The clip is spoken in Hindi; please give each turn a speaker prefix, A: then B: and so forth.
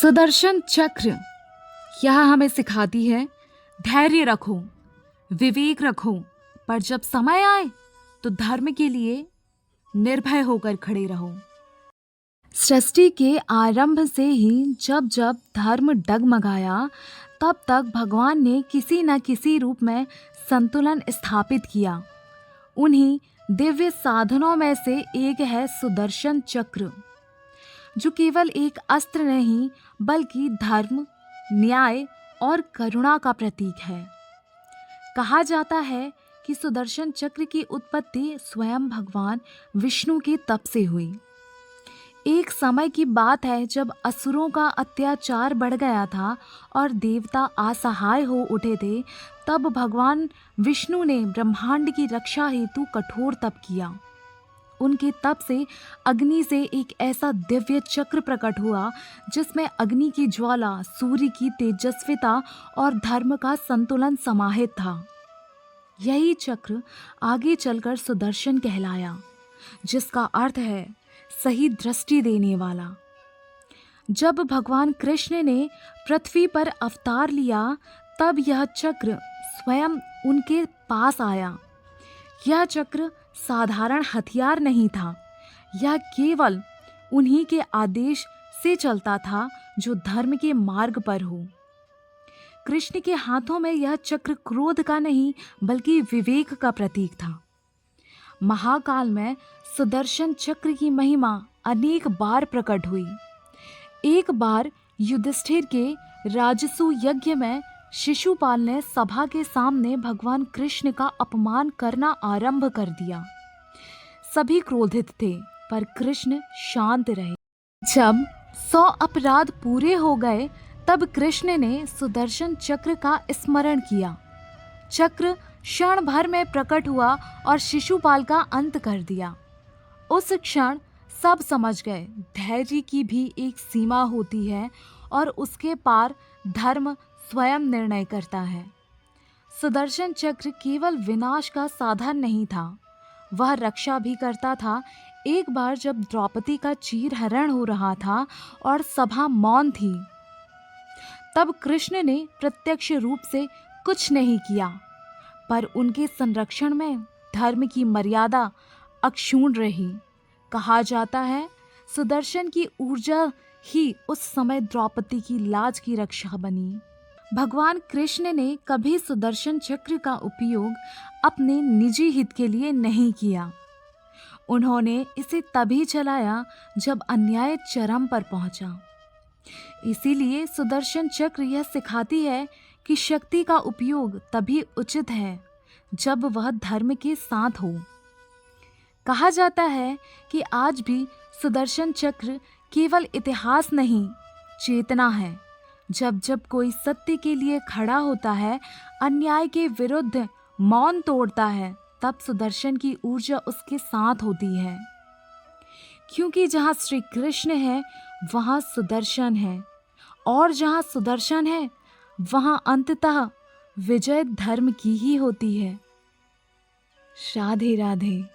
A: सुदर्शन चक्र यह हमें सिखाती है धैर्य रखो, विवेक रखो, पर जब समय आए तो धर्म के लिए निर्भय होकर खड़े रहो। सृष्टि के आरंभ से ही जब जब धर्म डगमगाया तब तक भगवान ने किसी न किसी रूप में संतुलन स्थापित किया। उन्हीं दिव्य साधनों में से एक है सुदर्शन चक्र, जो केवल एक अस्त्र नहीं बल्कि धर्म, न्याय और करुणा का प्रतीक है। कहा जाता है कि सुदर्शन चक्र की उत्पत्ति स्वयं भगवान विष्णु के तप से हुई। एक समय की बात है जब असुरों का अत्याचार बढ़ गया था और देवता असहाय हो उठे थे, तब भगवान विष्णु ने ब्रह्मांड की रक्षा हेतु कठोर तप किया। उनके तप से अग्नि से एक ऐसा दिव्य चक्र प्रकट हुआ जिसमें अग्नि की ज्वाला, सूर्य की तेजस्विता और धर्म का संतुलन समाहित था। यही चक्र आगे चलकर सुदर्शन कहलाया, जिसका अर्थ है सही दृष्टि देने वाला। जब भगवान कृष्ण ने पृथ्वी पर अवतार लिया तब यह चक्र स्वयं उनके पास आया। यह चक्र साधारण हथियार नहीं था, यह केवल उन्हीं के आदेश से चलता था जो धर्म के मार्ग पर हो। कृष्ण के हाथों में यह चक्र क्रोध का नहीं बल्कि विवेक का प्रतीक था। महाकाल में सुदर्शन चक्र की महिमा अनेक बार प्रकट हुई। एक बार युधिष्ठिर के राजसू यज्ञ में शिशुपाल ने सभा के सामने भगवान कृष्ण का अपमान करना आरंभ कर दिया। सभी क्रोधित थे पर कृष्ण शांत रहे। जब 100 अपराध पूरे हो गए तब कृष्ण ने सुदर्शन चक्र का स्मरण किया। चक्र क्षण भर में प्रकट हुआ और शिशुपाल का अंत कर दिया। उस क्षण सब समझ गए धैर्य की भी एक सीमा होती है और उसके पार धर्म स्वयं निर्णय करता है। सुदर्शन चक्र केवल विनाश का साधन नहीं था, वह रक्षा भी करता था। एक बार जब द्रौपदी का चीरहरण हो रहा था और सभा मौन थी, तब कृष्ण ने प्रत्यक्ष रूप से कुछ नहीं किया, पर उनके संरक्षण में धर्म की मर्यादा अक्षुण्ण रही। कहा जाता है सुदर्शन की ऊर्जा ही उस समय द्रौपदी की लाज की रक्षा बनी। भगवान कृष्ण ने कभी सुदर्शन चक्र का उपयोग अपने निजी हित के लिए नहीं किया। उन्होंने इसे तभी चलाया जब अन्याय चरम पर पहुंचा। इसीलिए सुदर्शन चक्र यह सिखाती है कि शक्ति का उपयोग तभी उचित है जब वह धर्म के साथ हो। कहा जाता है कि आज भी सुदर्शन चक्र केवल इतिहास नहीं, चेतना है। जब जब कोई सत्य के लिए खड़ा होता है, अन्याय के विरुद्ध मौन तोड़ता है, तब सुदर्शन की ऊर्जा उसके साथ होती है। क्योंकि जहाँ श्री कृष्ण है वहाँ सुदर्शन है, और जहाँ सुदर्शन है वहाँ अंततः विजय धर्म की ही होती है। राधे राधे।